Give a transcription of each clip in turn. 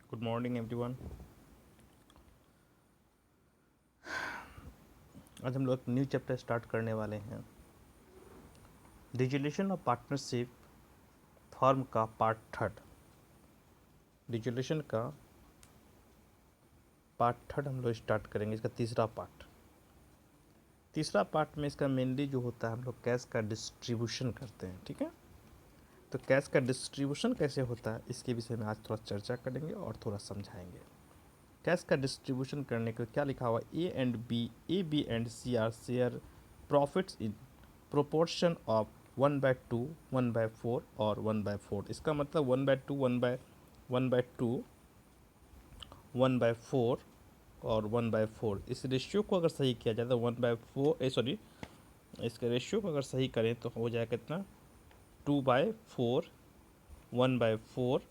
Good morning everyone. आज हम लोग एक न्यू चैप्टर स्टार्ट करने वाले हैं। डिजोल्यूशन ऑफ पार्टनरशिप फॉर्म का पार्ट थर्ड। डिजोल्यूशन का पार्ट थर्ड हम लोग स्टार्ट करेंगे। इसका तीसरा पार्ट में इसका मेनली जो होता है हम लोग कैश का डिस्ट्रीब्यूशन करते हैं। ठीक है, तो कैश का डिस्ट्रीब्यूशन कैसे होता है इसके विषय में आज थोड़ा चर्चा करेंगे और थोड़ा समझाएंगे। कैश का डिस्ट्रीब्यूशन करने को क्या लिखा हुआ, A B and C are share profits in proportion of 1/2, 1/4 और 1/4। इसका मतलब 1/2, 1/2, 1/4 और 1/4। इस रेशियो को अगर सही किया जाए तो 1/4 इसके रेशियो को अगर सही करें तो हो जाएगा कितना, 2/4, 1/4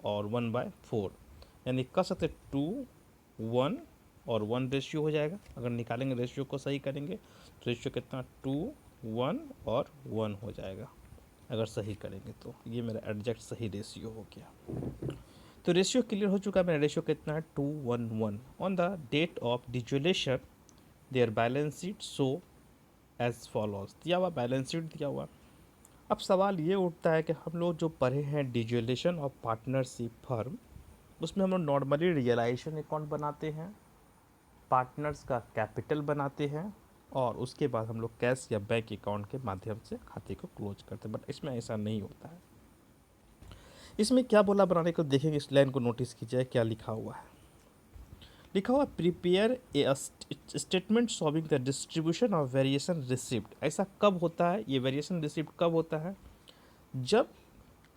और 1/4। यानी कह सकते 2, 1 और 1 रेशियो हो जाएगा। अगर निकालेंगे रेशियो को सही करेंगे तो रेशियो कितना, 2, 1 और 1 हो जाएगा। अगर सही करेंगे तो ये मेरा एग्जैक्ट सही रेशियो हो गया। तो रेशियो क्लियर हो चुका है। मेरा रेशियो कितना है, 2, 1, 1। On the date of dissolution their balance sheet show as follows. दिया हुआ बैलेंस शीट दिया हुआ। अब सवाल ये उठता है कि हम लोग जो पढ़े हैं डिजोल्यूशन ऑफ पार्टनरशिप फर्म, उसमें हम लोग नॉर्मली रियलाइजेशन अकाउंट बनाते हैं, पार्टनर्स का कैपिटल बनाते हैं और उसके बाद हम लोग कैश या बैंक अकाउंट के माध्यम से खाते को क्लोज करते हैं। बट इसमें ऐसा नहीं होता है। इसमें क्या बोला बनाने को, देखेंगे इस लाइन को नोटिस कीजिए क्या लिखा हुआ है। लिखा हुआ prepare a statement showing the distribution of variation receipt. ऐसा कब होता है, ये वेरिएशन रिसिप्ट कब होता है, जब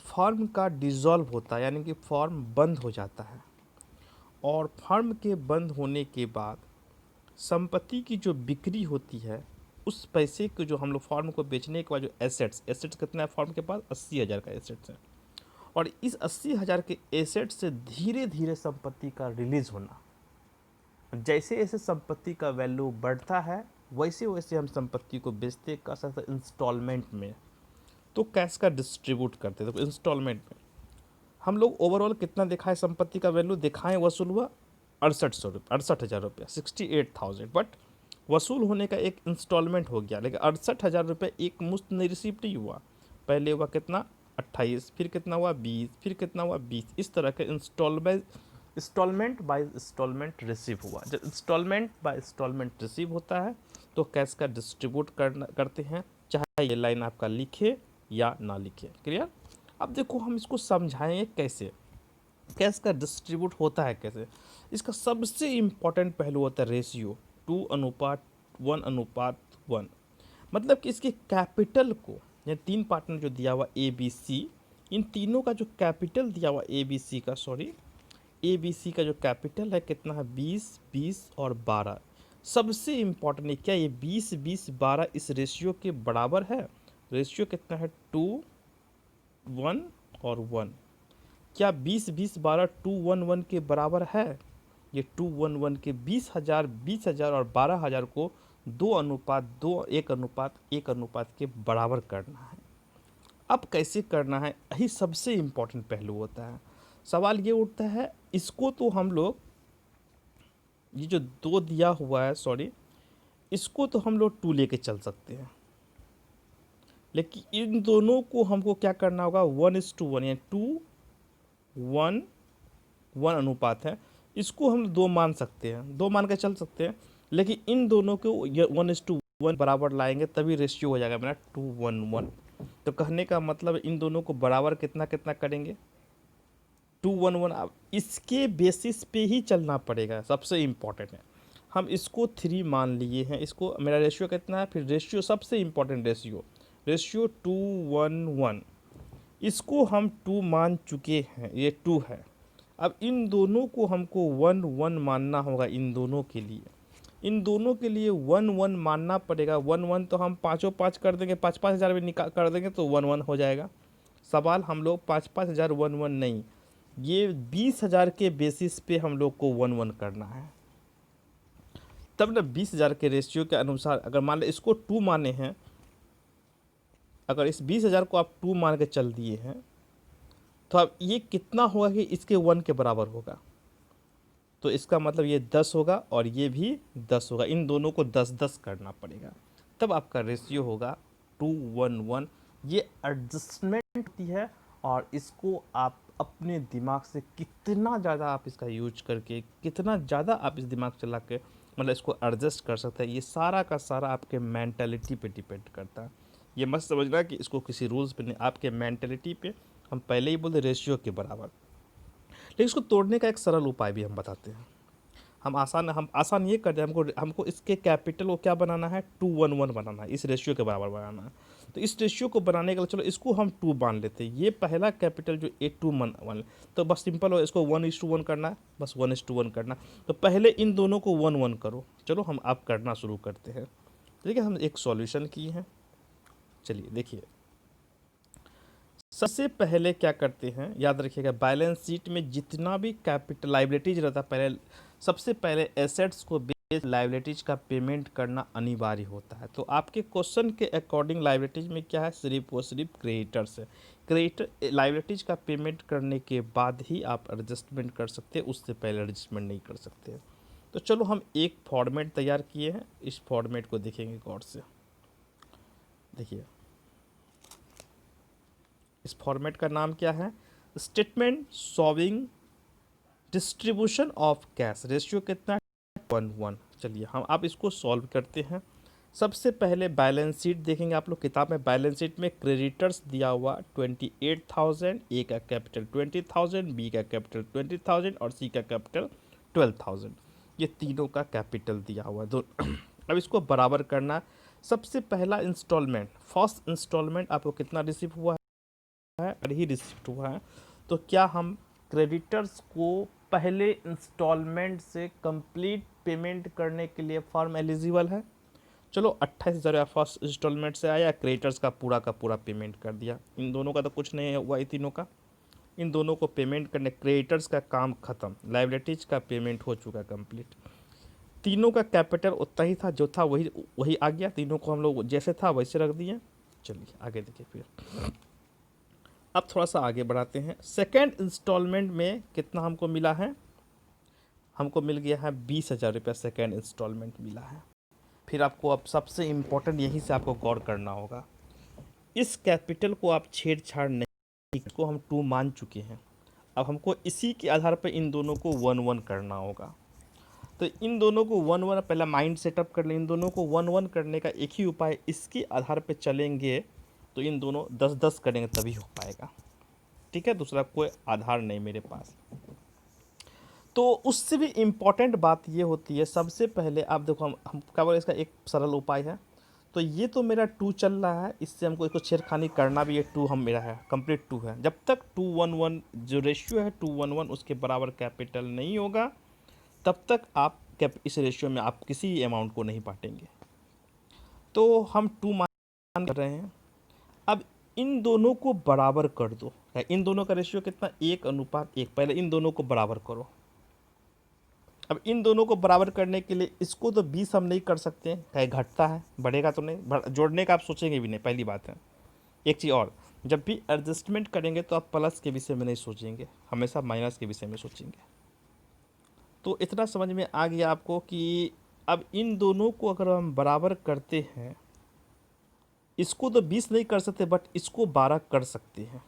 फर्म का डिसॉल्व होता है, यानी कि फर्म बंद हो जाता है और फर्म के बंद होने के बाद संपत्ति की जो बिक्री होती है, उस पैसे को जो हम लोग फर्म को बेचने के बाद जो एसेट्स कितना है फर्म के पास, 80,000 का एसेट्स है। और इस 80,000 के एसेट्स से धीरे धीरे संपत्ति का रिलीज होना। जैसे जैसे संपत्ति का वैल्यू बढ़ता है वैसे वैसे हम संपत्ति को बेचते कर सकते इंस्टॉलमेंट में। तो कैश का डिस्ट्रीब्यूट करते थे। तो इंस्टॉलमेंट में हम लोग ओवरऑल कितना दिखाए, संपत्ति का वैल्यू दिखाएं वसूल हुआ 68,000 रुपया, 68,000। बट वसूल होने का एक इंस्टॉलमेंट हो गया, लेकिन 68,000 रुपये एक मुश्त नहीं रिसीव नहीं हुआ। पहले हुआ कितना, 28, फिर कितना हुआ 20, फिर कितना हुआ 20। इस तरह के इंस्टॉलमेंट बाय इंस्टॉलमेंट रिसीव हुआ। जब इंस्टॉलमेंट बाय इंस्टॉलमेंट रिसीव होता है तो कैश का डिस्ट्रीब्यूट करते हैं, चाहे ये लाइन आपका लिखे या ना लिखे। क्लियर। अब देखो हम इसको समझाएंगे कैसे, कैश का डिस्ट्रीब्यूट होता है कैसे। इसका सबसे इम्पॉर्टेंट पहलू होता है रेशियो, 2:1:1। मतलब कि इसके कैपिटल को, ये तीन पार्टनर जो दिया हुआ ए बी सी, इन तीनों का जो कैपिटल दिया हुआ ए बी सी का जो कैपिटल है कितना है, 20, 20 और 12। सबसे इम्पॉर्टेंट है क्या, ये 20, 20, 12 इस रेशियो के बराबर है। रेशियो कितना है, 2, 1 और 1। क्या 20, 20, 12 2, 1, 1 के बराबर है। ये 2, 1, 1 के 20,000 और 12,000 को 2:2, 1:1 के बराबर करना है। अब कैसे करना है, यही सबसे इम्पोर्टेंट पहलू होता है। सवाल ये उठता है, इसको तो हम लोग ये जो दो दिया हुआ है, इसको तो हम लोग 2 लेके चल सकते हैं, लेकिन इन दोनों को हमको क्या करना होगा, 1:1, यानी 2, 1, 1 अनुपात है। इसको हम 2 मान सकते हैं, 2 मान के चल सकते हैं, लेकिन इन दोनों को 1:1 बराबर लाएंगे तभी रेशियो हो जाएगा मेरा 2:1:1। तो कहने का मतलब इन दोनों को बराबर कितना कितना करेंगे, 2:1:1। अब इसके बेसिस पे ही चलना पड़ेगा, सबसे इम्पॉर्टेंट है। हम इसको 3 मान लिए हैं, इसको मेरा रेशियो कितना है, फिर रेशियो सबसे इम्पॉर्टेंट रेशियो 2:1:1, इसको हम 2 मान चुके हैं, ये 2 है। अब इन दोनों को हमको 1:1 मानना होगा। इन दोनों के लिए 1:1 मानना पड़ेगा। 1:1 तो हम 5 कर देंगे, 5,000 में निकाल कर देंगे तो 1:1 हो जाएगा। सवाल हम लोग 5,000 1:1 नहीं, ये 20,000 के बेसिस पे हम लोग को 1:1 करना है। तब ना 20,000 के रेशियो के अनुसार अगर मान लें इसको 2 माने हैं, अगर इस 20,000 को आप 2 मान के चल दिए हैं तो अब ये कितना होगा कि इसके 1 के बराबर होगा, तो इसका मतलब ये 10 होगा और ये भी 10 होगा, इन दोनों को 10-10 करना पड़ेगा, तब आपका रेशियो होगा 2:1:1। ये एडजस्टमेंट होती है और इसको आप अपने दिमाग से कितना ज़्यादा आप इसका यूज करके, कितना ज़्यादा आप इस दिमाग चला के मतलब इसको एडजस्ट कर सकते हैं, ये सारा का सारा आपके मेंटालिटी पे डिपेंड करता है। ये मत समझना कि इसको किसी रूल्स पे नहीं, आपके मेंटालिटी पे। हम पहले ही बोले रेशियो के बराबर, लेकिन इसको तोड़ने का एक सरल उपाय भी हम बताते हैं। हम आसान ये कर दें, हमको इसके कैपिटल को क्या बनाना है, 2:1:1 बनाना है, इस रेशियो के बराबर बनाना है। तो इस रेशियो को बनाने के लिए चलो इसको हम 2 मान लेते हैं, ये पहला कैपिटल जो A2:1, तो बस सिंपल हो, इसको 1:1 करना है, बस 1:1 करना। तो पहले इन दोनों को 1:1 करो। चलो हम आप करना शुरू करते हैं। देखिए हम एक सॉल्यूशन किए हैं, चलिए देखिए। सबसे पहले क्या करते हैं, याद रखिएगा, बैलेंस शीट में जितना भी कैपिटल लाइबिलिटीज रहता है, पहले सबसे पहले एसेट्स को बेस लाइबिलिटीज का पेमेंट करना अनिवार्य होता है। तो आपके क्वेश्चन के अकॉर्डिंग लाइबिलिटीज में क्या है, सिर्फ और सिर्फ क्रेडिटर्स है। क्रेडिटर लाइबिलिटीज का पेमेंट करने के बाद ही आप एडजस्टमेंट कर सकते हैं, उससे पहले एडजस्टमेंट नहीं कर सकते। तो चलो हम एक फॉर्मेट तैयार किए हैं, इस फॉर्मेट को देखेंगे गौर से। देखिए इस फॉर्मेट का नाम क्या है, statement solving distribution of cash. Ratio कितना, 1:1। चलिए हम आप इसको सॉल्व करते हैं। सबसे पहले बैलेंस शीट देखेंगे, आप लोग किताब में बैलेंस शीट में क्रेडिटर्स दिया हुआ 28,000, ए का कैपिटल 20,000, बी का कैपिटल 20,000 और सी का कैपिटल 12,000, ये तीनों का कैपिटल दिया हुआ है दो। अब इसको बराबर करना। सबसे पहला इंस्टॉलमेंट, फर्स्ट इंस्टॉलमेंट आपको कितना रिसीव हुआ है, ही रिसीव हुआ है। तो क्या हम क्रेडिटर्स को पहले इंस्टॉलमेंट से कंप्लीट पेमेंट करने के लिए फॉर्म एलिजिबल है। चलो 28,000 फर्स्ट इंस्टॉलमेंट से आया, क्रेडिटर्स का पूरा पेमेंट कर दिया। इन दोनों का तो कुछ नहीं हुआ, ये तीनों का, इन दोनों को पेमेंट करने, क्रेडिटर्स का काम खत्म, लाइबिलिटीज का पेमेंट हो चुका कंप्लीट। तीनों का कैपिटल उतना ही था जो था, वही वही आ गया, तीनों को हम लोग जैसे था वैसे रख दिए। चलिए आगे देखिए फिर, अब थोड़ा सा आगे बढ़ाते हैं। सेकेंड इंस्टॉलमेंट में कितना हमको मिला है, हमको मिल गया है 20,000 रुपया, सेकेंड इंस्टॉलमेंट मिला है। फिर आपको अब सबसे इम्पोर्टेंट यहीं से आपको गौर करना होगा, इस कैपिटल को आप छेड़छाड़ नहीं, इसको हम 2 मान चुके हैं। अब हमको इसी के आधार पर इन दोनों को 1:1 करना होगा। तो इन दोनों को 1:1 पहला माइंड सेटअप कर लें। इन दोनों को 1:1 करने का एक ही उपाय, इसके आधार पर चलेंगे तो इन दोनों 10-10 करेंगे तभी हो पाएगा, ठीक है, दूसरा कोई आधार नहीं मेरे पास। तो उससे भी इम्पॉर्टेंट बात ये होती है, सबसे पहले आप देखो, हम क्या बोले, इसका एक सरल उपाय है। तो ये तो मेरा 2 चल रहा है, इससे हमको इसको छेड़खानी करना भी है, 2 हम मेरा है कंप्लीट 2 है। जब तक 2:1:1 जो रेशियो है 2:1:1 उसके बराबर कैपिटल नहीं होगा, तब तक आप इस रेशियो में आप किसी अमाउंट को नहीं बांटेंगे। तो हम 2 मान कर रहे हैं। अब इन दोनों को बराबर कर दो, इन दोनों का रेशियो कितना, 1:1। पहले इन दोनों को बराबर करो। अब इन दोनों को बराबर करने के लिए इसको तो 20 हम नहीं कर सकते, कहीं घटता है, बढ़ेगा तो नहीं, जोड़ने का आप सोचेंगे भी नहीं, पहली बात है। एक चीज़ और, जब भी एडजस्टमेंट करेंगे तो आप प्लस के विषय में नहीं सोचेंगे, हमेशा माइनस के विषय में सोचेंगे। तो इतना समझ में आ गया आपको कि अब इन दोनों को अगर हम बराबर करते हैं, इसको तो 20 नहीं कर सकते बट इसको 12 कर सकते हैं।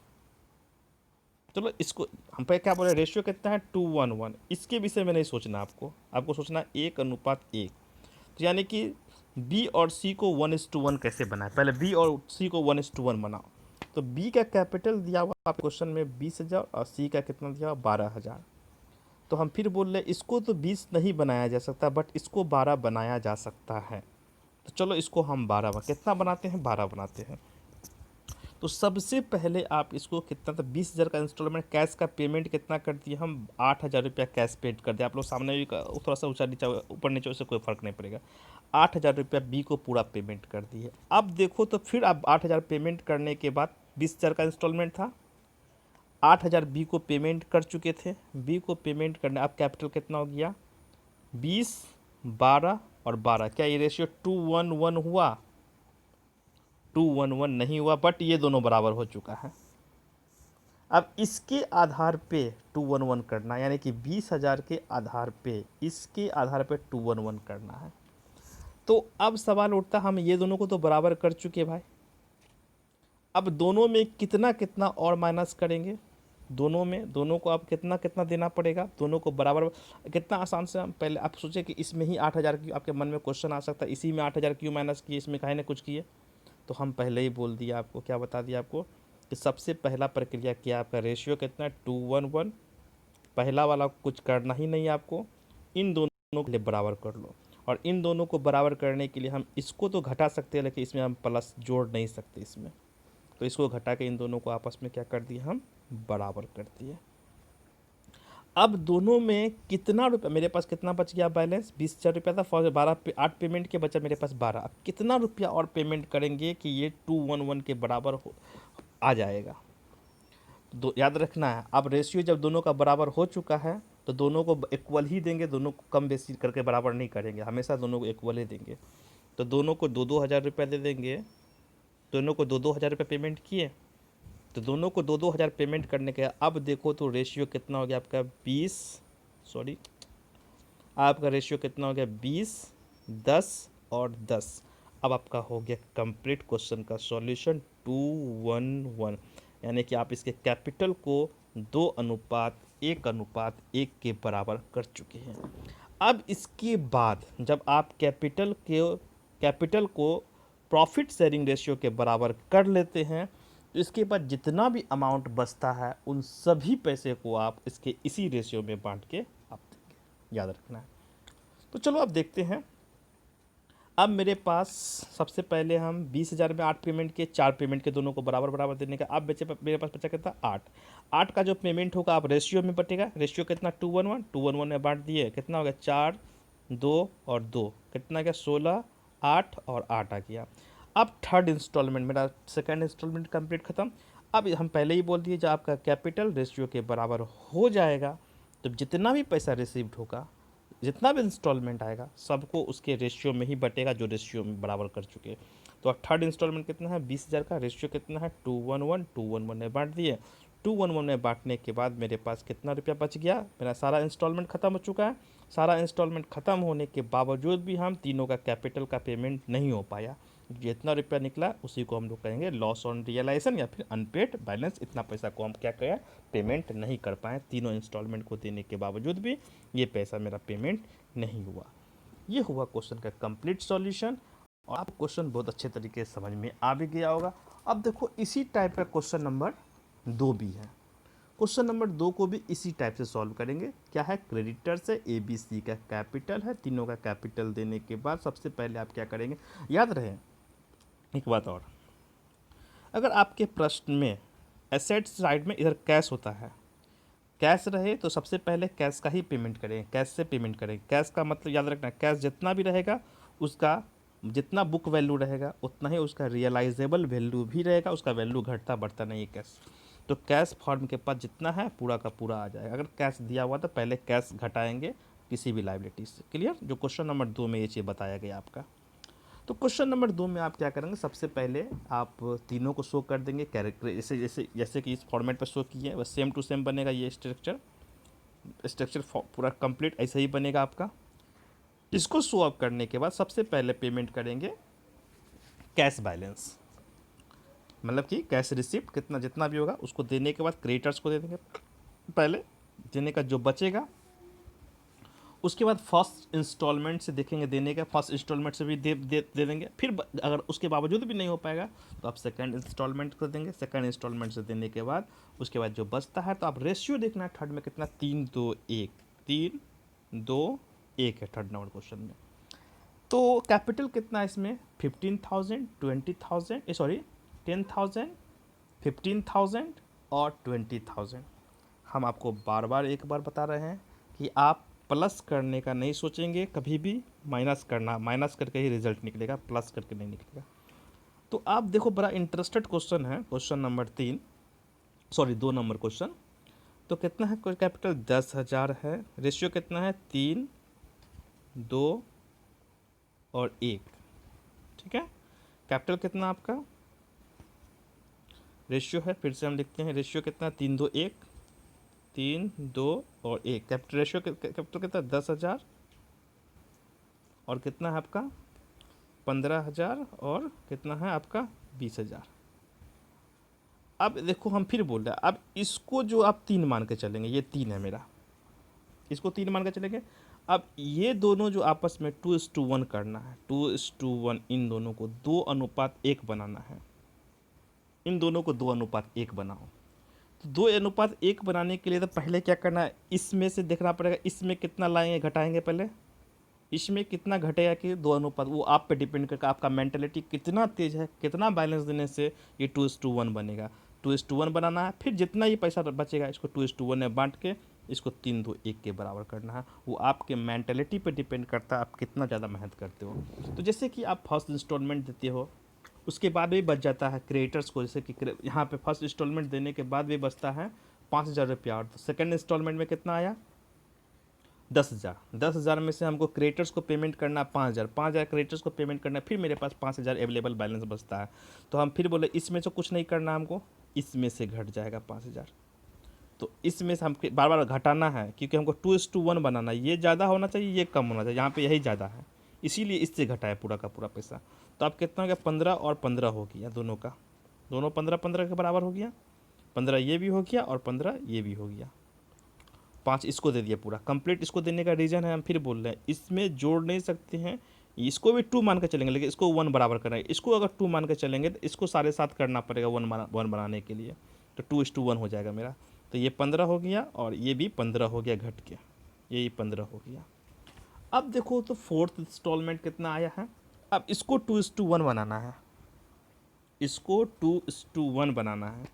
चलो इसको हम पे क्या बोले, रेशियो कितना है 2:1:1, इसके विषय में नहीं सोचना आपको सोचना 1:1। तो यानी कि बी और सी को 1:1 कैसे बनाए, पहले बी और सी को 1:1 बनाओ। तो बी का कैपिटल दिया हुआ आप क्वेश्चन में 20,000 और सी का कितना दिया हुआ 12,000। तो हम फिर बोल रहे इसको तो 20 नहीं बनाया जा सकता बट इसको 12 बनाया जा सकता है। तो चलो इसको हम 12 कितना बनाते हैं, 12 बनाते हैं। तो सबसे पहले आप इसको कितना था, 20,000 का इंस्टॉलमेंट, कैश का पेमेंट कितना कर दिया हम, 8,000 रुपया कैश पेड कर दिया। आप लोग सामने भी थोड़ा सा ऊंचा नीचा ऊपर नीचे, उससे कोई फर्क नहीं पड़ेगा। 8,000 रुपया बी को पूरा पेमेंट कर दिए। अब देखो तो फिर आप 8,000 पेमेंट करने के बाद 20,000 का इंस्टॉलमेंट था, 8,000 बी को पेमेंट कर चुके थे। बी को पेमेंट करने अब कैपिटल कितना हो गया, 20, 12 और 12। क्या ये रेशियो 2:1:1 हुआ, 2:1:1 नहीं हुआ, बट ये दोनों बराबर हो चुका है। अब इसके आधार पे 211 करना, यानी कि 20,000 के आधार पे इसके आधार पे 211 करना है। तो अब सवाल उठता, हम ये दोनों को तो बराबर कर चुके भाई, अब दोनों में कितना कितना और माइनस करेंगे, दोनों को आप कितना कितना देना पड़ेगा, दोनों को बराबर। कितना आसान से हम पहले आप सोचे कि इसमें ही 8,000 क्यों, आपके मन में क्वेश्चन आ सकता है इसी में 8,000 क्यों माइनस किए, इसमें काहे ने कुछ किए। तो हम पहले ही बोल दिया आपको, क्या बता दिया आपको कि सबसे पहला प्रक्रिया क्या, आपका रेशियो कितना है 211, पहला वाला कुछ करना ही नहीं आपको, इन दोनों के लिए बराबर कर लो। और इन दोनों को बराबर करने के लिए हम इसको तो घटा सकते हैं, लेकिन इसमें हम प्लस जोड़ नहीं सकते इसमें, तो इसको घटा के इन दोनों को आपस में क्या कर दिए, हम बराबर कर दिए। अब दोनों में कितना रुपया, मेरे पास कितना बच गया बैलेंस, 20,000 रुपया था, फॉर 8 पेमेंट के बचा मेरे पास 12। अब कितना रुपया और पेमेंट करेंगे कि ये 211 के बराबर आ जाएगा। याद रखना है, अब रेशियो जब दोनों का बराबर हो चुका है तो दोनों को इक्वल ही देंगे, दोनों को कम बेसी करके बराबर नहीं करेंगे, हमेशा दोनों को इक्वल ही देंगे। तो दोनों को 2-2 हज़ार रुपया दे देंगे, दोनों को 2-2 हज़ार रुपये पेमेंट किए, तो दोनों को 2-2 हज़ार पेमेंट करने के अब देखो तो रेशियो कितना हो गया आपका 20, सॉरी आपका रेशियो कितना हो गया 20, 10 और 10। अब आपका हो गया कंप्लीट क्वेश्चन का सॉल्यूशन 211, यानी कि आप इसके कैपिटल को 2:1:1 के बराबर कर चुके हैं। अब इसके बाद जब आप कैपिटल को प्रॉफिट शेयरिंग रेशियो के बराबर कर लेते हैं, तो इसके बाद जितना भी अमाउंट बचता है उन सभी पैसे को आप इसके इसी रेशियो में बांट के आप देंगे, याद रखना है। तो चलो अब देखते हैं। अब मेरे पास सबसे पहले हम 20,000 में 8 पेमेंट के, 4 पेमेंट के, दोनों को बराबर बराबर देने का। अब मेरे पास बचा कितना 8 का जो पेमेंट होगा आप रेशियो में बटेगा, रेशियो कितना 211 में बांट दिए, कितना हो गया 4, 2 और 2, कितना गया 16, 8 और 8 आ गया। अब थर्ड इंस्टॉलमेंट, मेरा सेकंड इंस्टॉलमेंट कंप्लीट खत्म। अब हम पहले ही बोल दिए जब आपका कैपिटल रेशियो के बराबर हो जाएगा तो जितना भी पैसा रिसीव्ड होगा, जितना भी इंस्टॉलमेंट आएगा सबको उसके रेशियो में ही बटेगा जो रेशियो में बराबर कर चुके। तो अब थर्ड इंस्टॉलमेंट कितना है 20,000 का, रेशियो कितना है 211 में बांट दिए। 211 में बांटने के बाद मेरे पास कितना रुपया बच गया, मेरा सारा इंस्टॉलमेंट ख़त्म हो चुका है। सारा इंस्टॉलमेंट ख़त्म होने के बावजूद भी हम तीनों का कैपिटल का पेमेंट नहीं हो पाया, जितना रुपया निकला उसी को हम लोग कहेंगे लॉस ऑन रियलाइजेशन या फिर अनपेड बैलेंस। इतना पैसा को हम क्या करें, पेमेंट नहीं कर पाए, तीनों इंस्टॉलमेंट को देने के बावजूद भी ये पैसा मेरा पेमेंट नहीं हुआ। ये हुआ क्वेश्चन का कंप्लीट सॉल्यूशन, और आप क्वेश्चन बहुत अच्छे तरीके से समझ में आ भी गया होगा। अब देखो इसी टाइप का क्वेश्चन नंबर 2 भी है। क्वेश्चन नंबर 2 को भी इसी टाइप से सॉल्व करेंगे। क्या है, क्रेडिटर से ABC का कैपिटल है, तीनों का कैपिटल देने के बाद सबसे पहले आप क्या करेंगे, याद रहे एक बात और, अगर आपके प्रश्न में एसेट साइड में इधर कैश होता है, कैश रहे तो सबसे पहले कैश का ही पेमेंट करें, कैश से पेमेंट करें। कैश का मतलब याद रखना, कैश जितना भी रहेगा उसका जितना बुक वैल्यू रहेगा उतना ही उसका रियलाइजेबल वैल्यू भी रहेगा, उसका वैल्यू घटता बढ़ता नहीं है कैश। तो कैश फॉर्म के पास जितना है पूरा का पूरा आ जाएगा। अगर कैश दिया हुआ तो पहले कैश घटाएंगे किसी भी लाइबिलिटी से। क्लियर, जो क्वेश्चन नंबर 2 में ये चीज़ बताया गया आपका। तो क्वेश्चन नंबर 2 में आप क्या करेंगे, सबसे पहले आप तीनों को शो कर देंगे कैरेक्टर, जैसे जैसे जैसे कि इस फॉर्मेट पर शो किए बस सेम टू सेम बनेगा ये स्ट्रक्चर पूरा कंप्लीट ऐसे ही बनेगा आपका। इसको शो अप करने के बाद सबसे पहले पेमेंट करेंगे कैश बैलेंस, मतलब कि कैश रिसिप्ट कितना जितना भी होगा उसको देने के बाद क्रेडिटर्स को दे देंगे पहले, देने का जो बचेगा उसके बाद फर्स्ट इंस्टॉलमेंट से देखेंगे देने का, फर्स्ट इंस्टॉलमेंट से भी दे देंगे। फिर अगर उसके बावजूद भी नहीं हो पाएगा तो आप सेकंड इंस्टॉलमेंट कर देंगे, सेकंड इंस्टॉलमेंट से देने के बाद उसके बाद जो बचता है तो आप रेशियो देखना है थर्ड में कितना 3-2-1, 3-2-1 है थर्ड नंबर क्वेश्चन में। तो कैपिटल कितना है इसमें 15,000, 20,000, सॉरी 10,000, 15,000 और 20,000। हम आपको बार बार एक बार बता रहे हैं कि आप प्लस करने का नहीं सोचेंगे कभी भी, माइनस करना, माइनस करके ही रिजल्ट निकलेगा, प्लस करके नहीं निकलेगा। तो आप देखो बड़ा इंटरेस्टेड क्वेश्चन है, क्वेश्चन नंबर 2 नंबर क्वेश्चन। तो कितना है कैपिटल 10,000 है, रेशियो कितना है 3, 2 और 1, ठीक है। कैपिटल कितना आपका रेशियो है, फिर से हम लिखते हैं रेशियो कितना, 3 2 1, 3 2 और 1। कैपिटल रेशियो कैपिटल कितना 10,000 और कितना है आपका 15,000 और कितना है आपका 20,000। अब देखो हम फिर बोल रहे हैं, अब इसको जो आप 3 मान के चलेंगे, ये 3 है मेरा, इसको 3 मान के चलेंगे। अब ये दोनों जो आपस में 2:1 करना है, 2:1, इन दोनों को 2:1 बनाना है, इन दोनों को 2:1 बनाओ। तो 2:1 बनाने के लिए तो पहले क्या करना है, इसमें से देखना पड़ेगा इसमें कितना लाएंगे घटाएंगे, पहले इसमें कितना घटेगा कि 2:1, वो आप पे डिपेंड करता है, आपका मेंटेलिटी कितना तेज है, कितना बैलेंस देने से ये 2:1 बनेगा। 2:1 बनाना है, फिर जितना ये पैसा बचेगा इसको 2:1 में बांट के इसको 3 2 1 के बराबर करना है। वो आपके मेंटेलिटी पे डिपेंड करता है, आप कितना ज़्यादा मेहनत करते हो। तो जैसे कि आप फर्स्ट इंस्टॉलमेंट देते हो, उसके बाद भी बच जाता है क्रिएटर्स को, जैसे कि यहाँ पे फर्स्ट इंस्टॉलमेंट देने के बाद भी बचता है 5,000 रुपया। और सेकेंड इंस्टॉलमेंट में कितना आया 10,000। 10,000 में से हमको क्रिएटर्स को पेमेंट करना 5,000, 5,000 क्रिएटर्स को पेमेंट करना, फिर मेरे पास 5,000 अवेलेबल बैलेंस बचता है। तो हम फिर बोले इसमें से कुछ नहीं करना हमको, इसमें से घट जाएगा 5,000। तो इसमें से हम बार बार घटाना है, क्योंकि हमको 2:1 बनाना है, ये ज़्यादा होना चाहिए ये कम होना चाहिए, यहाँ पे यही ज़्यादा है, इसीलिए इससे घटाया पूरा का पूरा पैसा। तो आप कितना हो गया 15 और 15 हो गया, दोनों का, दोनों 15 के बराबर हो गया। 15 ये भी हो गया और 15 ये भी हो गया। 5 इसको दे दिया पूरा कंप्लीट। इसको देने का रीज़न है, हम फिर बोल रहे हैं इसमें जोड़ नहीं सकते हैं, इसको भी 2 मान के चलेंगे, लेकिन इसको 1 बराबर करना है। इसको अगर 2 मान के चलेंगे तो इसको 7.5 करना पड़ेगा 1 बनाने के लिए, तो 2:1 हो जाएगा मेरा। तो ये 15 हो गया और ये भी 15 हो गया घट के, ये 15 हो गया। अब देखो तो फोर्थ इंस्टॉलमेंट कितना आया है। अब इसको 2:1 बनाना है, इसको 2:1 बनाना है।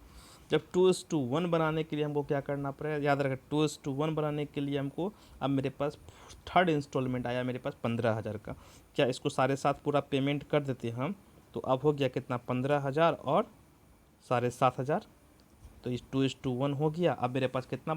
जब 2:1 बनाने के लिए हमको क्या करना पड़ेगा, याद रखें 2:1 बनाने के लिए हमको, अब मेरे पास थर्ड इंस्टॉलमेंट आया मेरे पास 15,000 का। क्या इसको 7.5 पूरा पेमेंट कर देते हम, तो अब हो गया कितना 15,000 और 7,500। तो इस 2:1 हो गया। अब मेरे पास कितना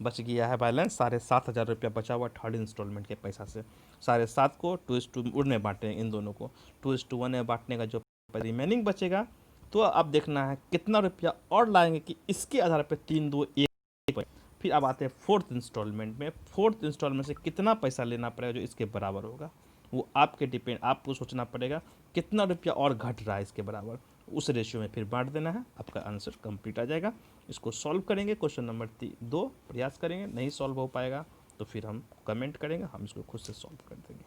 बच गया है बैलेंस 7,500 रुपया बचा हुआ थर्ड इंस्टॉलमेंट के पैसा से। 7.5 को 2:1 में बांटे, इन दोनों को 2:1 में बांटने का जो रिमेनिंग बचेगा, तो अब देखना है कितना रुपया और लाएंगे कि इसके आधार पर 3 2 1। फिर अब आते हैं फोर्थ इंस्टॉलमेंट में। फोर्थ इंस्टॉलमेंट से कितना पैसा लेना पड़ेगा जो इसके बराबर होगा, वो आपके डिपेंड, आपको सोचना पड़ेगा कितना रुपया और घट रहा है इसके बराबर, उस रेशियो में फिर बांट देना है, आपका आंसर कंप्लीट आ जाएगा। इसको सॉल्व करेंगे, क्वेश्चन नंबर 2 प्रयास करेंगे, नहीं सॉल्व हो पाएगा तो फिर हम कमेंट करेंगे, हम इसको खुद से सॉल्व कर देंगे।